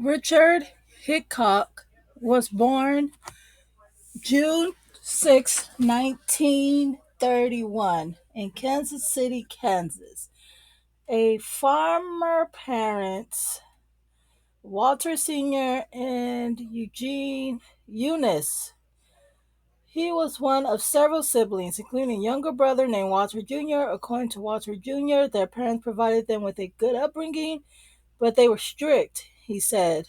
Richard Hickock was born June 6, 1931, in Kansas City, Kansas. A farmer parents, Walter Sr. and Eugene Eunice. He was one of several siblings, including a younger brother named Walter Jr. According to Walter Jr., their parents provided them with a good upbringing, but they were strict, he said.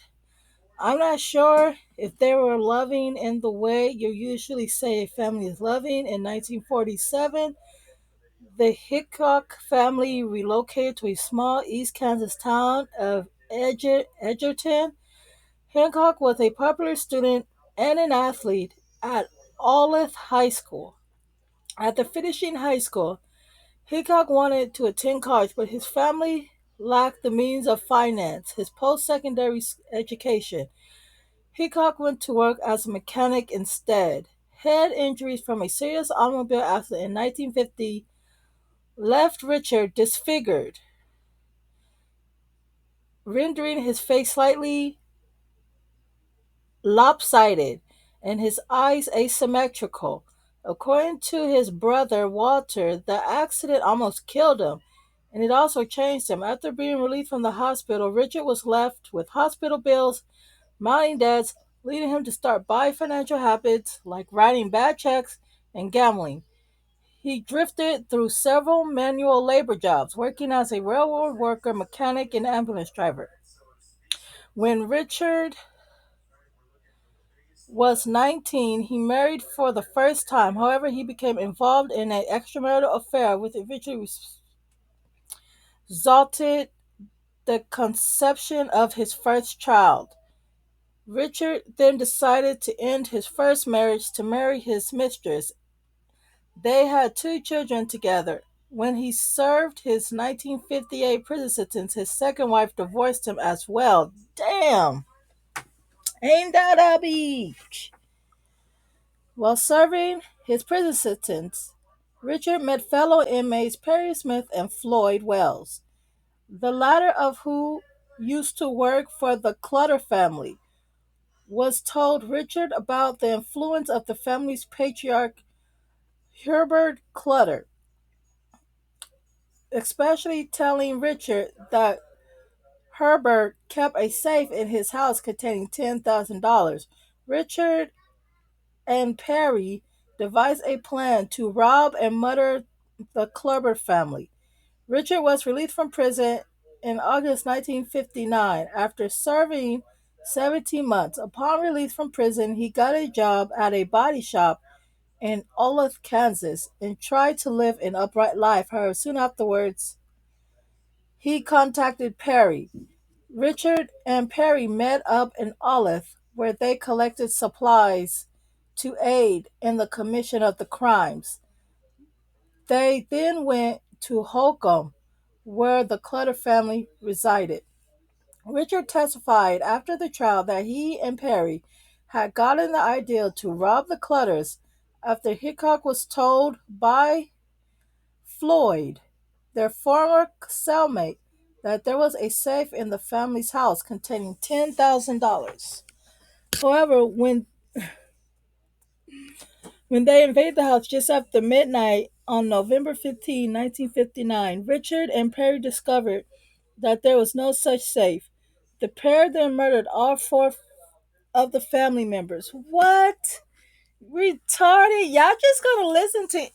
I'm not sure if they were loving in the way you usually say a family is loving. In 1947, the Hickock family relocated to a small East Kansas town of Edgerton. Hancock was a popular student and an athlete at Olive High School. After finishing high school, Hickok wanted to attend college, but his family lacked the means of finance his post secondary education. Hickok went to work as a mechanic instead. Head injuries from a serious automobile accident in 1950 left Richard disfigured, rendering his face slightly lopsided and his eyes asymmetrical. According to his brother Walter, the accident almost killed him, and it also changed him. After being released from the hospital, Richard was left with hospital bills, mounting debts, leading him to start bad financial habits like writing bad checks and gambling. He drifted through several manual labor jobs, working as a railroad worker, mechanic, and ambulance driver. When Richard was 19, he married for the first time. However, he became involved in an extramarital affair which eventually resulted the conception of his first child. Richard then decided to end his first marriage to marry his mistress. They had two children together. When he served his 1958 prison sentence, his second wife divorced him as well. Damn! Ain't that a beach? While serving his prison sentence, Richard met fellow inmates Perry Smith and Floyd Wells, the latter of who used to work for the Clutter family, was told Richard about the influence of the family's patriarch Herbert Clutter, especially telling Richard that Herbert kept a safe in his house containing $10,000. Richard and Perry devised a plan to rob and murder the Clubber family. Richard was released from prison in August 1959 after serving 17 months. Upon release from prison, he got a job at a body shop in Olive, Kansas, and tried to live an upright life. However, soon afterwards, he contacted Perry. Richard and Perry met up in Olive, where they collected supplies to aid in the commission of the crimes. They then went to Holcomb, where the Clutter family resided. Richard testified after the trial that he and Perry had gotten the idea to rob the Clutters after Hickok was told by Floyd, their former cellmate, that there was a safe in the family's house containing $10,000. However, when they invaded the house just after midnight on November 15, 1959, Richard and Perry discovered that there was no such safe. The pair then murdered all four of the family members. What? Retarded? Y'all just gonna listen to.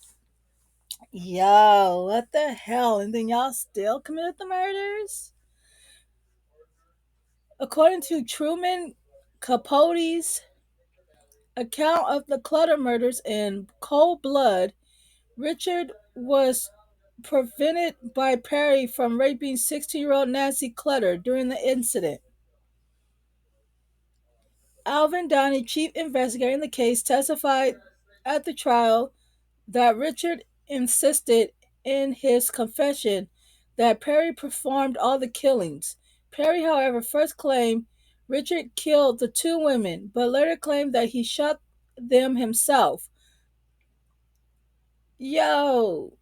Yo, what the hell? And then y'all still committed the murders? According to Truman Capote's account of the Clutter murders in cold blood, Richard was prevented by Perry from raping 16-year-old Nancy Clutter during the incident. Alvin Downey, chief investigator in the case, testified at the trial that Richard insisted in his confession that Perry performed all the killings. Perry, however, first claimed Richard killed the two women, but later claimed that he shot them himself. Yo,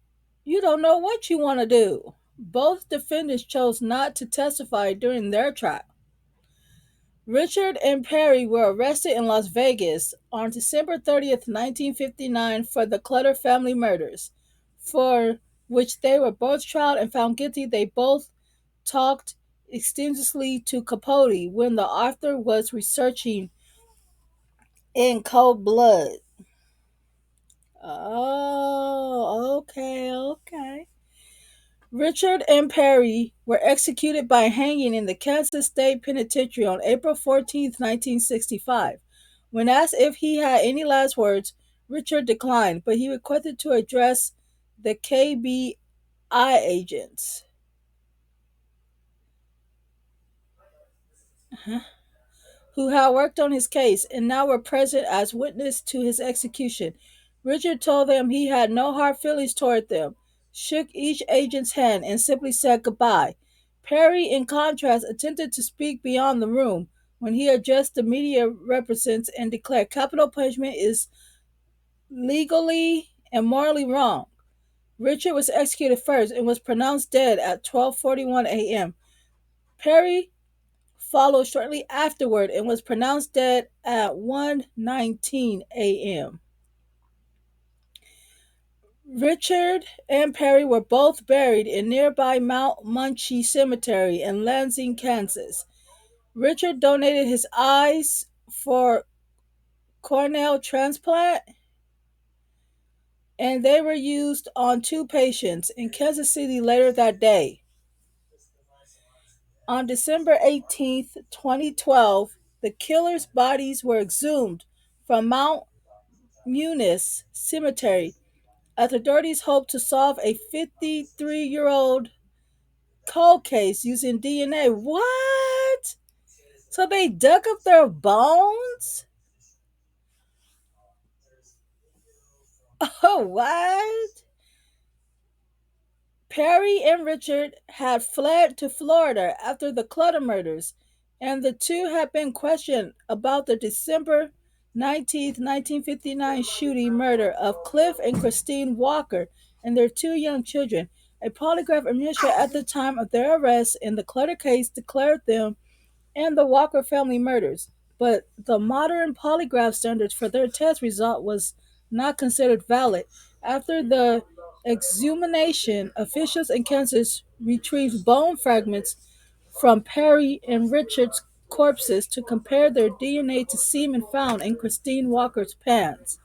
you don't know what you want to do. Both defendants chose not to testify during their trial. Richard and Perry were arrested in Las Vegas on December 30th, 1959 for the Clutter family murders, for which they were both tried and found guilty. They both talked extensively to Capote when the author was researching in cold blood. Oh, okay, okay. Richard and Perry were executed by hanging in the Kansas State Penitentiary on April 14th, 1965. When asked if he had any last words, Richard declined, but he requested to address the KBI agents who had worked on his case and now were present as witness to his execution. Richard told them he had no hard feelings toward them, shook each agent's hand, and simply said goodbye. Perry, in contrast, attempted to speak beyond the room when he addressed the media representatives and declared capital punishment is legally and morally wrong. Richard was executed first and was pronounced dead at 12:41 a.m. Perry followed shortly afterward and was pronounced dead at 1:19 a.m. Richard and Perry were both buried in nearby Mount Munchie Cemetery in Lansing, Kansas. Richard donated his eyes for corneal transplant, and they were used on two patients in Kansas City later that day. On December 18th, 2012, the killers' bodies were exhumed from Mount Munis Cemetery as authorities hope to solve a 53-year-old cold case using DNA. What? So they dug up their bones? Oh, what? Perry and Richard had fled to Florida after the Clutter murders, and the two had been questioned about the December 19th, 1959 shooting murder of Cliff and Christine Walker and their two young children. A polygraph administered at the time of their arrest in the Clutter case declared them and the Walker family murders, but the modern polygraph standards for their test result was not considered valid. After the exhumation, officials in Kansas retrieved bone fragments from Perry and Richard's corpses to compare their DNA to semen found in Christine Walker's pants.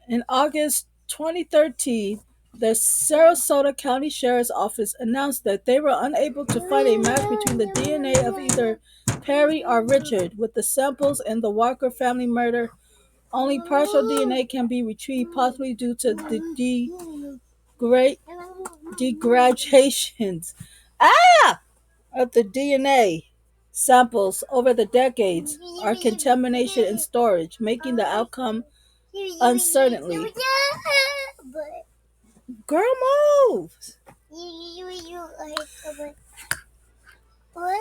In August 2013, the Sarasota County Sheriff's Office announced that they were unable to find a match between the DNA of either Perry or Richard. With the samples in the Walker family murder, only partial DNA can be retrieved, possibly due to the degradations of the DNA samples over the decades or contamination in storage, making the outcome uncertainly. Girl, move!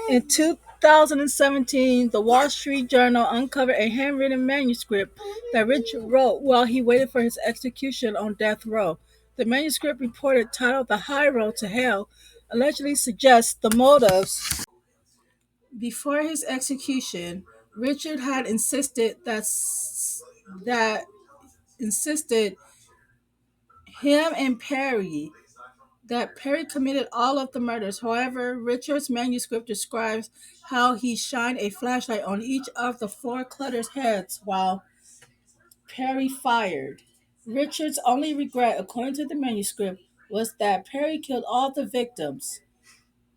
In 2017, the Wall Street Journal uncovered a handwritten manuscript that Richard wrote while he waited for his execution on death row. The manuscript reported titled The High Road to Hell allegedly suggests the motives. Before his execution, Richard had that insisted him and Perry that Perry committed all of the murders. However, Richard's manuscript describes how he shined a flashlight on each of the four Clutter's heads while Perry fired. Richard's only regret, according to the manuscript, was that Perry killed all the victims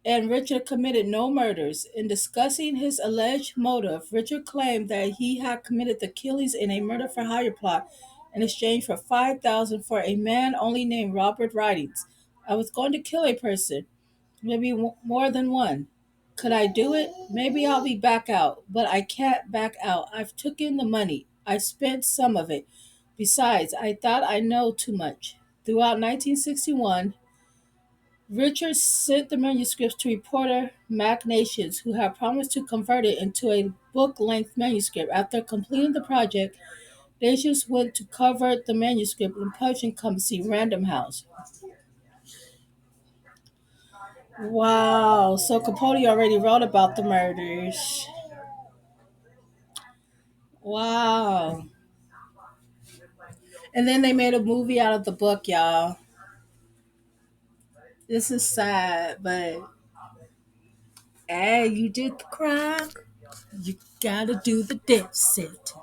and Richard committed no murders. In discussing his alleged motive, Richard claimed that he had committed the killings in a murder for hire plot in exchange for $5,000 for a man only named Robert Ridings. I was going to kill a person, maybe more than one. Could I do it? Maybe I'll be back out, but I can't back out. I've taken the money. I spent some of it. Besides, I thought I know too much. Throughout 1961, Richards sent the manuscripts to reporter Mac Nations, who had promised to convert it into a book-length manuscript. After completing the project, Nations went to cover the manuscript in publishing company Random House. Wow, so Capote already wrote about the murders. Wow. And then they made a movie out of the book, y'all. This is sad, but hey, you did the crime. You gotta do the death sentence.